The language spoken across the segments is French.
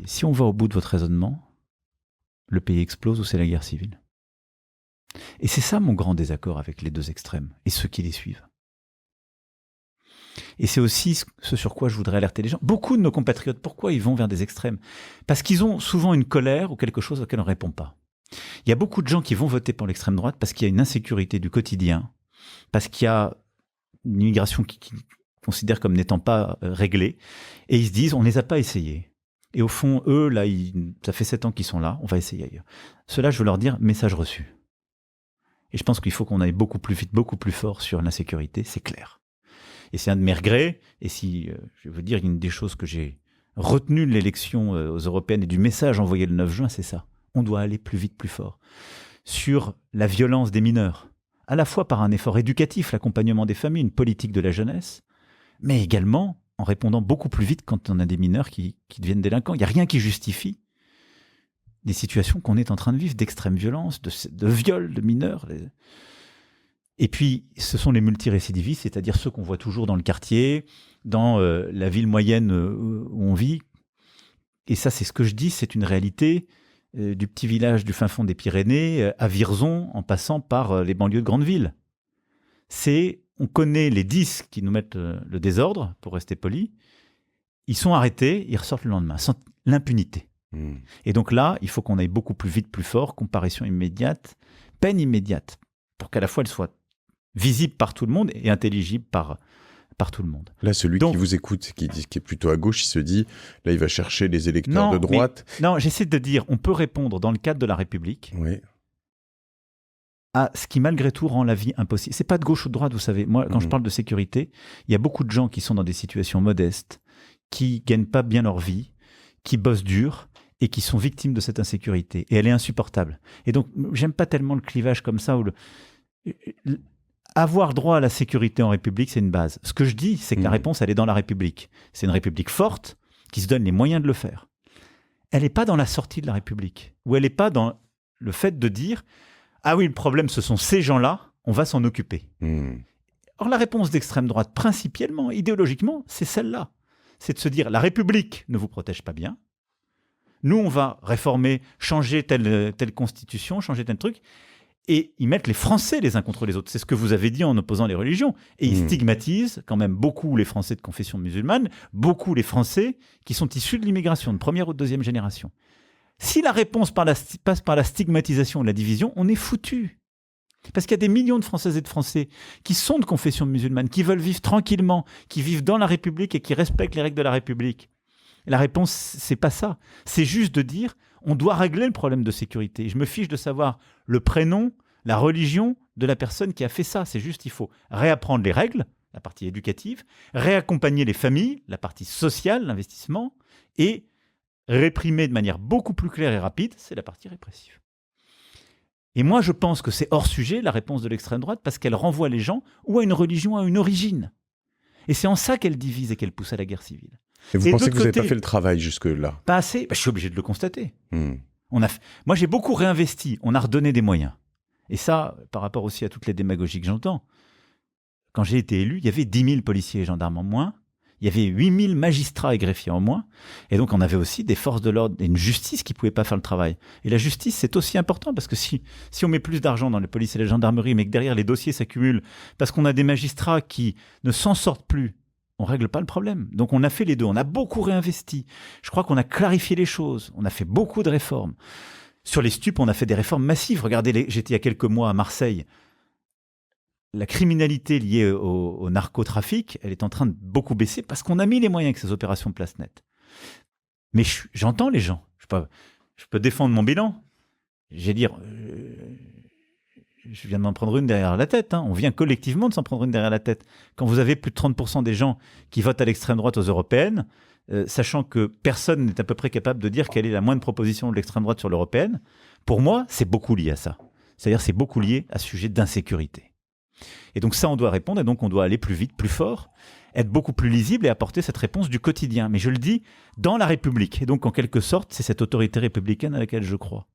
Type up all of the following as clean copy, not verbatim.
si on va au bout de votre raisonnement, le pays explose ou c'est la guerre civile. Et c'est ça mon grand désaccord avec les deux extrêmes et ceux qui les suivent. Et c'est aussi ce sur quoi je voudrais alerter les gens. Beaucoup de nos compatriotes, pourquoi ils vont vers des extrêmes? Parce qu'ils ont souvent une colère ou quelque chose auquel on ne répond pas. Il y a beaucoup de gens qui vont voter pour l'extrême droite parce qu'il y a une insécurité du quotidien, parce qu'il y a une immigration qu'ils considèrent comme n'étant pas réglée, et ils se disent on ne les a pas essayés. Et au fond, eux, là, ça fait 7 ans qu'ils sont là, on va essayer ailleurs. Cela, je veux leur dire, message reçu. Et je pense qu'il faut qu'on aille beaucoup plus vite, beaucoup plus fort sur l'insécurité, c'est clair. Et c'est un de mes regrets, et si, je veux dire, une des choses que j'ai retenues de l'élection aux européennes et du message envoyé le 9 juin, c'est ça. On doit aller plus vite, plus fort. Sur la violence des mineurs, à la fois par un effort éducatif, l'accompagnement des familles, une politique de la jeunesse, mais également en répondant beaucoup plus vite quand on a des mineurs qui deviennent délinquants. Il n'y a rien qui justifie des situations qu'on est en train de vivre, d'extrême violence, de viol de mineurs. Et puis, ce sont les multirécidivistes, c'est-à-dire ceux qu'on voit toujours dans le quartier, dans la ville moyenne où on vit. Et ça, c'est ce que je dis, c'est une réalité du petit village du fin fond des Pyrénées à Vierzon, en passant par les banlieues de grandes villes. On connaît les 10 qui nous mettent le désordre, pour rester poli. Ils sont arrêtés, ils ressortent le lendemain, sans l'impunité. Et donc là, il faut qu'on aille beaucoup plus vite, plus fort, comparution immédiate, peine immédiate, pour qu'à la fois elle soit visible par tout le monde et intelligible par tout le monde. Là, celui qui vous écoute, qui est plutôt à gauche, il se dit, là, il va chercher les électeurs de droite. Non, j'essaie de dire, on peut répondre dans le cadre de la République à ce qui, malgré tout, rend la vie impossible. C'est pas de gauche ou de droite, vous savez. Moi, quand je parle de sécurité, il y a beaucoup de gens qui sont dans des situations modestes, qui gagnent pas bien leur vie, qui bossent dur et qui sont victimes de cette insécurité. Et elle est insupportable. Et donc, j'aime pas tellement le clivage comme ça où avoir droit à la sécurité en République, c'est une base. Ce que je dis, c'est que la réponse, elle est dans la République. C'est une République forte qui se donne les moyens de le faire. Elle n'est pas dans la sortie de la République, ou elle n'est pas dans le fait de dire « Ah oui, le problème, ce sont ces gens-là, on va s'en occuper. » Or, la réponse d'extrême droite, principiellement, idéologiquement, c'est celle-là. C'est de se dire « La République ne vous protège pas bien. Nous, on va réformer, changer telle constitution, changer tel truc. » Et ils mettent les Français les uns contre les autres. C'est ce que vous avez dit en opposant les religions. Et ils stigmatisent quand même beaucoup les Français de confession musulmane, beaucoup les Français qui sont issus de l'immigration, de première ou de deuxième génération. Si la réponse passe par la stigmatisation de la division, on est foutu. Parce qu'il y a des millions de Françaises et de Français qui sont de confession musulmane, qui veulent vivre tranquillement, qui vivent dans la République et qui respectent les règles de la République. Et la réponse, c'est pas ça. C'est juste de dire, on doit régler le problème de sécurité. Je me fiche de savoir le prénom, la religion de la personne qui a fait ça. C'est juste, il faut réapprendre les règles, la partie éducative, réaccompagner les familles, la partie sociale, l'investissement, et réprimer de manière beaucoup plus claire et rapide, c'est la partie répressive. Et moi, je pense que c'est hors sujet, la réponse de l'extrême droite, parce qu'elle renvoie les gens ou à une religion, ou à une origine. Et c'est en ça qu'elle divise et qu'elle pousse à la guerre civile. Et vous pensez que vous n'avez pas fait le travail jusque-là? Pas assez. Je suis obligé de le constater. Moi, j'ai beaucoup réinvesti. On a redonné des moyens. Et ça, par rapport aussi à toutes les démagogies que j'entends, quand j'ai été élu, il y avait 10 000 policiers et gendarmes en moins. Il y avait 8 000 magistrats et greffiers en moins. Et donc, on avait aussi des forces de l'ordre et une justice qui ne pouvaient pas faire le travail. Et la justice, c'est aussi important parce que si on met plus d'argent dans les polices et les gendarmeries, mais que derrière, les dossiers s'accumulent parce qu'on a des magistrats qui ne s'en sortent plus, on ne règle pas le problème. Donc, on a fait les deux. On a beaucoup réinvesti. Je crois qu'on a clarifié les choses. On a fait beaucoup de réformes. Sur les stupes, on a fait des réformes massives. Regardez, j'étais il y a quelques mois à Marseille. La criminalité liée au narcotrafic, elle est en train de beaucoup baisser parce qu'on a mis les moyens avec ces opérations place nette. Mais j'entends les gens. Je peux défendre mon bilan. Je viens de m'en prendre une derrière la tête. On vient collectivement de s'en prendre une derrière la tête. Quand vous avez plus de 30% des gens qui votent à l'extrême droite aux européennes, sachant que personne n'est à peu près capable de dire quelle est la moindre proposition de l'extrême droite sur l'européenne, pour moi, c'est beaucoup lié à ça. C'est-à-dire c'est beaucoup lié à ce sujet d'insécurité. Et donc ça, on doit répondre, et donc on doit aller plus vite, plus fort, être beaucoup plus lisible et apporter cette réponse du quotidien. Mais je le dis, dans la République. Et donc, en quelque sorte, c'est cette autorité républicaine à laquelle je crois.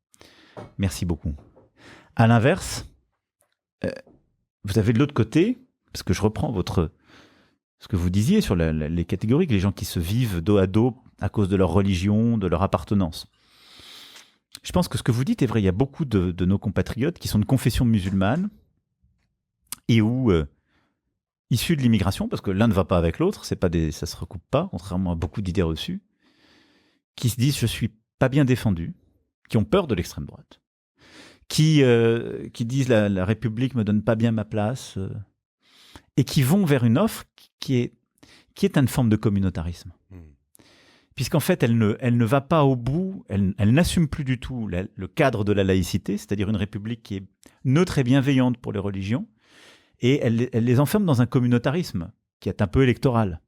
Merci beaucoup. À l'inverse, vous avez de l'autre côté, parce que je reprends ce que vous disiez sur les catégories, les gens qui se vivent dos à dos à cause de leur religion, de leur appartenance. Je pense que ce que vous dites est vrai. Il y a beaucoup de nos compatriotes qui sont de confession musulmane et où, issus de l'immigration, parce que l'un ne va pas avec l'autre, ça ne se recoupe pas, contrairement à beaucoup d'idées reçues, qui se disent « je suis pas bien défendu », qui ont peur de l'extrême droite, qui disent la République me donne pas bien ma place, et qui vont vers une offre qui est une forme de communautarisme. Puisqu'en fait, elle ne va pas au bout, elle n'assume plus du tout le cadre de la laïcité, c'est-à-dire une République qui est neutre et bienveillante pour les religions, et elle les enferme dans un communautarisme qui est un peu électoral.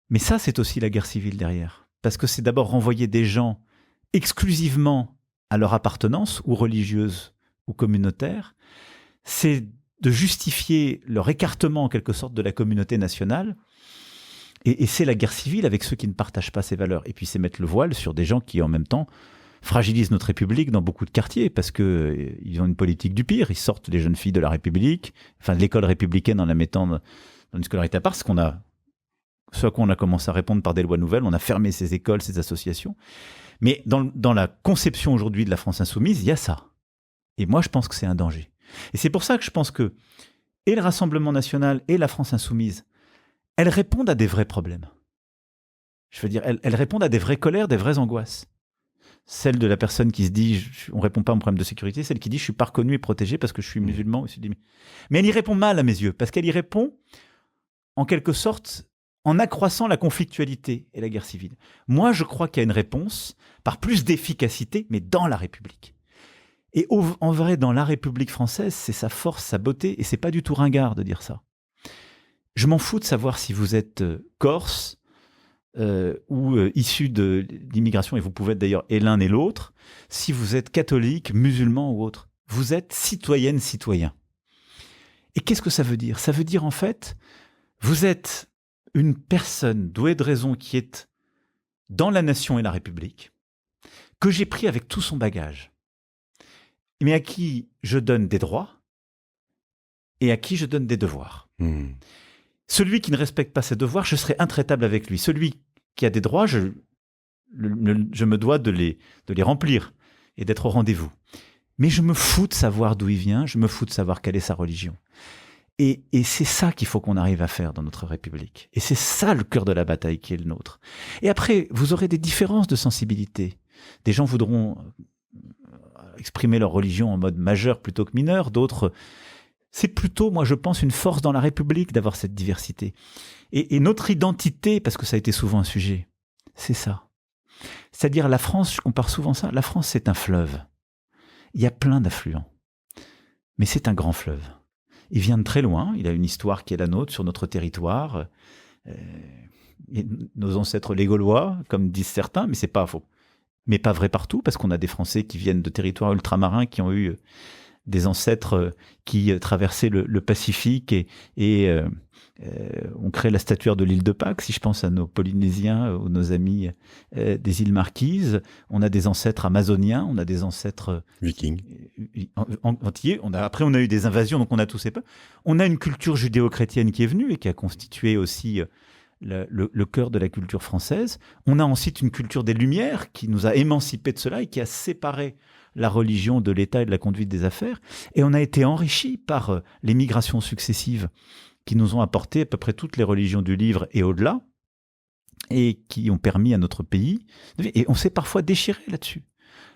Mais ça, c'est aussi la guerre civile derrière, parce que c'est d'abord renvoyer des gens exclusivement à leur appartenance, ou religieuse, ou communautaire, c'est de justifier leur écartement en quelque sorte de la communauté nationale, et c'est la guerre civile avec ceux qui ne partagent pas ces valeurs. Et puis c'est mettre le voile sur des gens qui en même temps fragilisent notre République dans beaucoup de quartiers, parce qu'ils ont une politique du pire, ils sortent les jeunes filles de la République, enfin de l'école républicaine en la mettant dans une scolarité à part, ce à quoi on a commencé à répondre par des lois nouvelles, on a fermé ces écoles, ces associations. Mais dans la conception aujourd'hui de la France insoumise, il y a ça. Et moi, je pense que c'est un danger. Et c'est pour ça que je pense que et le Rassemblement national et la France insoumise, elles répondent à des vrais problèmes. Je veux dire, elles répondent à des vraies colères, des vraies angoisses. Celle de la personne qui se dit « on ne répond pas à un problème de sécurité », celle qui dit « je suis pas reconnu et protégé parce que je suis musulman ». Mais elle y répond mal à mes yeux, parce qu'elle y répond en quelque sorte en accroissant la conflictualité et la guerre civile. Moi, je crois qu'il y a une réponse par plus d'efficacité, mais dans la République. Et en vrai, dans la République française, c'est sa force, sa beauté, et c'est pas du tout ringard de dire ça. Je m'en fous de savoir si vous êtes corse ou issu de l'immigration, et vous pouvez être d'ailleurs et l'un et l'autre, si vous êtes catholique, musulman ou autre. Vous êtes citoyenne, citoyen. Et qu'est-ce que ça veut dire ? Ça veut dire en fait, vous êtes une personne douée de raison qui est dans la nation et la République, que j'ai pris avec tout son bagage, mais à qui je donne des droits et à qui je donne des devoirs. Celui qui ne respecte pas ses devoirs, je serai intraitable avec lui. Celui qui a des droits, je me dois de les remplir et d'être au rendez-vous. Mais je me fous de savoir d'où il vient, je me fous de savoir quelle est sa religion. Et c'est ça qu'il faut qu'on arrive à faire dans notre République. Et c'est ça le cœur de la bataille qui est le nôtre. Et après, vous aurez des différences de sensibilité. Des gens voudront exprimer leur religion en mode majeur plutôt que mineur, d'autres... C'est plutôt, moi je pense, une force dans la République d'avoir cette diversité. Et notre identité, parce que ça a été souvent un sujet, c'est ça. C'est-à-dire la France, je compare souvent ça, la France c'est un fleuve. Il y a plein d'affluents. Mais c'est un grand fleuve. Il vient de très loin, il a une histoire qui est la nôtre sur notre territoire. Nos ancêtres les Gaulois, comme disent certains, mais c'est pas faux. Mais pas vrai partout, parce qu'on a des Français qui viennent de territoires ultramarins qui ont eu des ancêtres qui traversaient le Pacifique et on crée la statuaire de l'île de Pâques. Si je pense à nos Polynésiens ou nos amis des îles Marquises, on a des ancêtres amazoniens, on a des ancêtres vikings, antillais. Après, on a eu des invasions, donc on a tous ces peuples. On a une culture judéo-chrétienne qui est venue et qui a constitué aussi le cœur de la culture française. On a ensuite une culture des Lumières qui nous a émancipés de cela et qui a séparé la religion de l'État et de la conduite des affaires. Et on a été enrichis par les migrations successives qui nous ont apporté à peu près toutes les religions du livre et au-delà, et qui ont permis à notre pays... Et on s'est parfois déchiré là-dessus.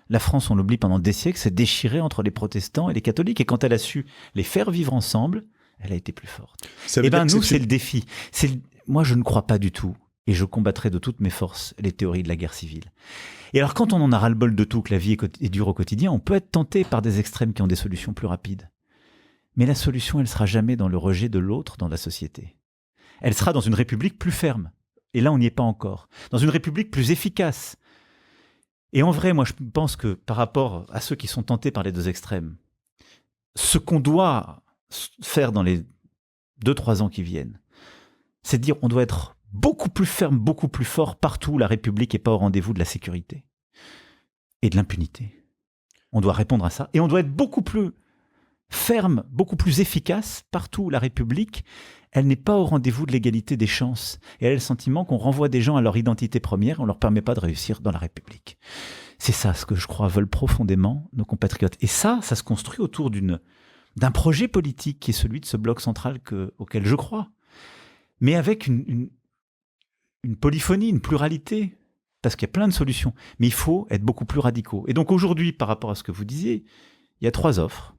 La France, on l'oublie, pendant des siècles, s'est déchirée entre les protestants et les catholiques. Et quand elle a su les faire vivre ensemble, elle a été plus forte. Et bien nous, c'est le défi. Moi, je ne crois pas du tout, et je combattrai de toutes mes forces les théories de la guerre civile. Et alors, quand on en a ras-le-bol de tout, que la vie est dure au quotidien, on peut être tenté par des extrêmes qui ont des solutions plus rapides. Mais la solution, elle sera jamais dans le rejet de l'autre dans la société. Elle sera dans une république plus ferme. Et là, on n'y est pas encore. Dans une république plus efficace. Et en vrai, moi, je pense que par rapport à ceux qui sont tentés par les deux extrêmes, ce qu'on doit faire dans les 2-3 ans qui viennent, c'est de dire on doit être beaucoup plus ferme, beaucoup plus fort partout où la République n'est pas au rendez-vous de la sécurité et de l'impunité. On doit répondre à ça. Et on doit être beaucoup plus ferme, beaucoup plus efficace partout où la République, elle n'est pas au rendez-vous de l'égalité des chances. Et elle a le sentiment qu'on renvoie des gens à leur identité première, on ne leur permet pas de réussir dans la République. C'est ça ce que je crois veulent profondément nos compatriotes. Et ça se construit autour d'un projet politique qui est celui de ce bloc central auquel je crois. Mais avec une polyphonie, une pluralité, parce qu'il y a plein de solutions. Mais il faut être beaucoup plus radicaux. Et donc aujourd'hui, par rapport à ce que vous disiez, il y a 3 offres.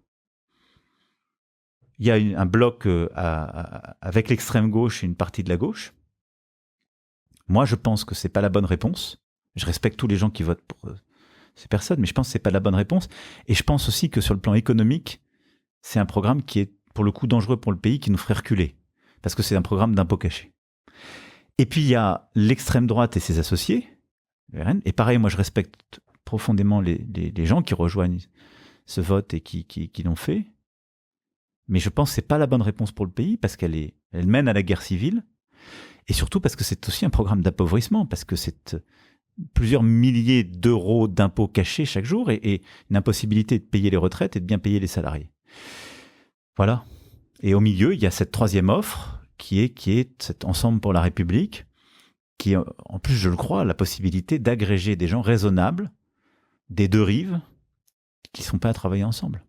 Il y a un bloc avec l'extrême gauche et une partie de la gauche. Moi, je pense que c'est pas la bonne réponse. Je respecte tous les gens qui votent pour ces personnes, mais je pense que c'est pas la bonne réponse. Et je pense aussi que sur le plan économique, c'est un programme qui est pour le coup dangereux pour le pays, qui nous ferait reculer, parce que c'est un programme d'impôt caché. Et puis il y a l'extrême droite et ses associés, le RN. Et pareil, moi je respecte profondément les gens qui rejoignent ce vote et qui l'ont fait. Mais je pense que c'est pas la bonne réponse pour le pays, parce qu'elle mène à la guerre civile, et surtout parce que c'est aussi un programme d'appauvrissement, parce que c'est plusieurs milliers d'euros d'impôts cachés chaque jour, et une impossibilité de payer les retraites et de bien payer les salariés. Voilà. Et au milieu, il y a cette 3e offre, qui est cet Ensemble pour la République, qui, en plus, je le crois, a la possibilité d'agréger des gens raisonnables des 2 rives qui ne sont pas à travailler ensemble.